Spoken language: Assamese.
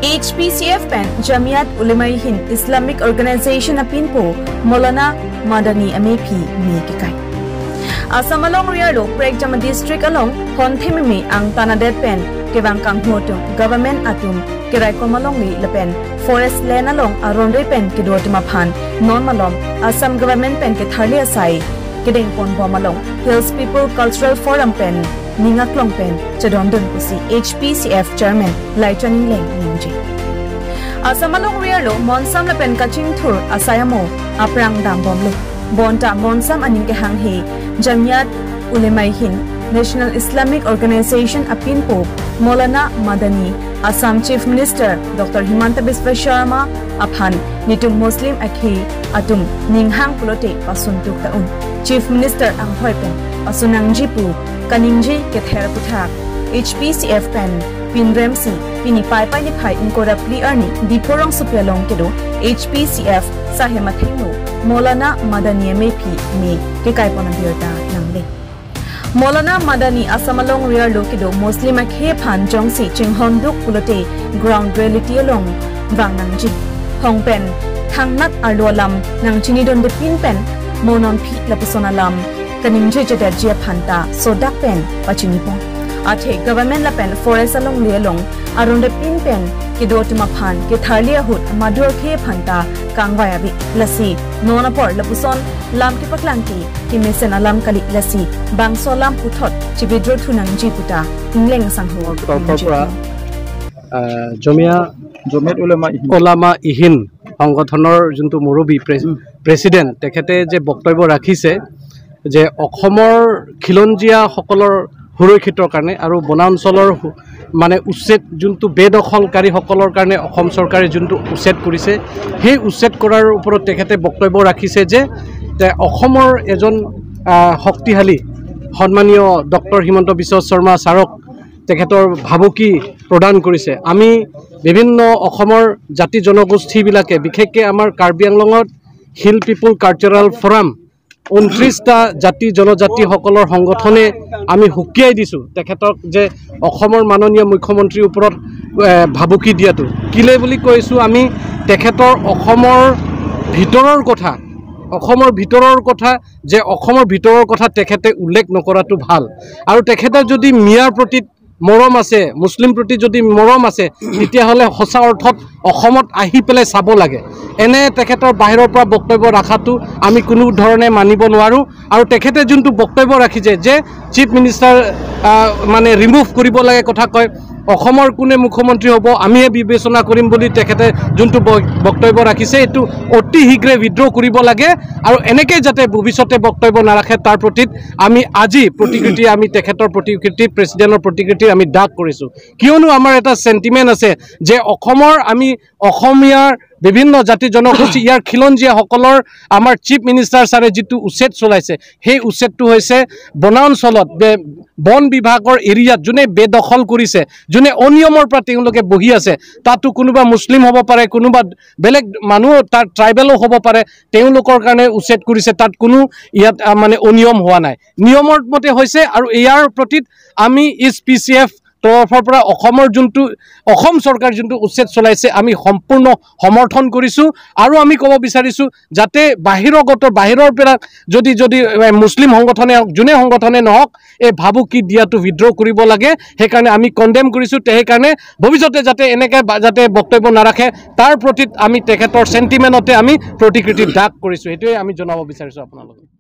HPCF pen Jamiat Ulema Hind Islamic Organization apin po Maulana Madani Amepi mi kikai. Assam along Rialo Prek Jama district along Honthemi ang Tanadet pen kebang kanghoto government atum kirai komalong li lepen forest land along aronde pen kedotuma phan non malom Assam government pen ke tharli asai kedeng pon bomalong Hills People Cultural Forum pen ningaklong pen chadondon pusi HPCF chairman Laichaning Leng Ningji Assam along Rialo monsam lepen kaching thur asayamo aprang dam bomlu bonta monsam aning ke hang he Jamiat Ulema Hind National Islamic Organization apin po Maulana Madani Assam Chief Minister Dr. Himanta Biswa Sharma aphan nitum Muslim akhi atum ninghang pulote pasuntuk taun Chief Minister ang hoipen pasunangji pu kaningji kethera puthak HPCF pen pinremsi pinipai pai ni phai incorruptly earning diporong supelong kedo HPCF sahemathengno Maulana Madani mepi me kekai pona biota namle Maulana Madani Asamalong Rear Lokido Muslim akhe phan jongsi chinghonduk pulote ground reality along wangnangji hongpen thangnat arlolam nangchini don de pinpen monon phi lapusonalam kaningje jeda je phanta sodak pen pachinipon athe government la pen forest along lelong aronde pinpen kidotuma phan ke tharlia hut madur khe phanta kangwaya bi lasi nonapor lapuson lam ki paklanti ki mesen alam kali lasi bangso lam puthot chibidro thunang ji puta ingleng sangho kopra Jamiat Ulema Hind সংগঠনৰ যোনটো মুৰবী প্ৰেসিডেন্ট তেখেতে যে বক্তব্য ৰাখিছে যে অসমৰ খিলঞ্জিয়া সকলৰ সুৰক্ষিতৰ কাৰণে আৰু বনাঞ্চলৰ মানে উচ্ছেদ যোনটো বেদখলকাৰী সকলৰ কাৰণে অসম চৰকাৰে যোনটো উচ্ছেদ কৰিছে সেই উচ্ছেদ কৰাৰ ওপৰত তেখেতে বক্তব্য ৰাখিছে যে অসমৰ এজন শক্তিশালী সন্মানীয় ডক্টৰ হিমন্ত বিশ্ব শৰ্মা ছাৰক তেখেতৰ ভাবুকি প্ৰদান কৰিছে আমি বিভিন্ন অসমৰ জাতি জনগোষ্ঠীবিলাকে বিশেষকৈ আমাৰ কাৰ্বি আংলঙত হিল পিপল কালচাৰেল ফৰাম 29টা জাতি জনজাতি সকলৰ সংগঠনে আমি হুকিয়াই দিছো তেখেতক যে অসমৰ মাননীয় মুখ্যমন্ত্ৰীৰ ওপৰত ভাবুকি দিয়াটো কিলে বুলি কৈছো আমি তেখেতৰ অসমৰ ভিতৰৰ কথা যে অসমৰ ভিতৰৰ কথা তেখেতে উল্লেখ নকৰাটো ভাল আৰু তেখেতৰ যদি মিয়াৰ প্ৰতি মৰম আছে মুছলিম প্ৰতি যদি মৰম আছে তেতিয়া হলে হসা অৰ্থত অসমত আহি পেলে চাব লাগে এনে তেখেতৰ বাহিৰৰ পৰা বক্তব্য ৰাখাটো আমি কোনো ধৰণে মানিব নোৱাৰো আৰু তেখেতে যোনটো বক্তব্য ৰাখিছে যে চিফ মিনিষ্টাৰ মানে ৰিমুভ কৰিব লাগে কথা কয় অসমৰ কোনে মুখ্যমন্ত্ৰী হ'ব আমিহে বিবেচনা কৰিম বুলি তেখেতে যোনটো বক্তব্য ৰাখিছে এটো অতি শীঘ্ৰে বিদ্ৰোহ কৰিব লাগে আৰু এনেকে যাতে ভৱিষ্যতে বক্তব্য নাৰাখে তাৰ প্ৰতি আমি আজি প্ৰতিক্ৰিয়া আমি তেখেতৰ প্ৰতিক্ৰিয়া প্ৰেসিডেন্টৰ প্ৰতিক্ৰিয়া আমি ডাক কৰিছো কিয়নো আমাৰ এটা সেন্টিমেন্ট আছে যে অসমৰ আমি অসমীয়াৰ বিভিন্ন জাতি জনগোষ্ঠী ইয়াৰ খিলঞ্জিয়া সকলৰ আমাৰ চিফ মিনিষ্টাৰ ছাৰে যেটো উচ্ছেদ চলাইছে সেই উচ্ছেদটো হৈছে বনাঞ্চলত বন বিভাগৰ এৰিয়াত যোনে বেদখল কৰিছে যোনে অনিয়মৰ পৰা তেওঁলোকে বহি আছে তাতো কোনোবা মুছলিম হ'ব পাৰে কোনোবা বেলেগ মানুহ তাৰ ট্ৰাইবেলো হ'ব পাৰে তেওঁলোকৰ কাৰণে উচ্ছেদ কৰিছে তাত কোনো ইয়াত মানে অনিয়ম হোৱা নাই নিয়মৰ মতে হৈছে আৰু ইয়াৰ প্ৰতি আমি HPCF তৰফৰ পৰা অসমৰ যোনটো অসম চৰকাৰ যোনটো উচ্ছেদ চলাইছে আমি সম্পূৰ্ণ সমৰ্থন কৰিছো আৰু আমি ক'ব বিচাৰিছো যাতে বাহিৰৰ পৰা যদি মুছলিম সংগঠনে যোনে সংগঠনে নহওক এই ভাবুকি দিয়াটো বিদ্ৰোহ কৰিব লাগে সেইকাৰণে আমি কন্ডেম কৰিছো সেইকাৰণে ভৱিষ্যতে যাতে এনেকৈ যাতে বক্তব্য নাৰাখে তাৰ প্ৰতি আমি তেখেতৰ সেন্টিমেন্টতে আমি প্ৰতিক্ৰিয়া ডাক কৰিছো এটোৱে আমি জনাব বিচাৰিছো আপোনালোকক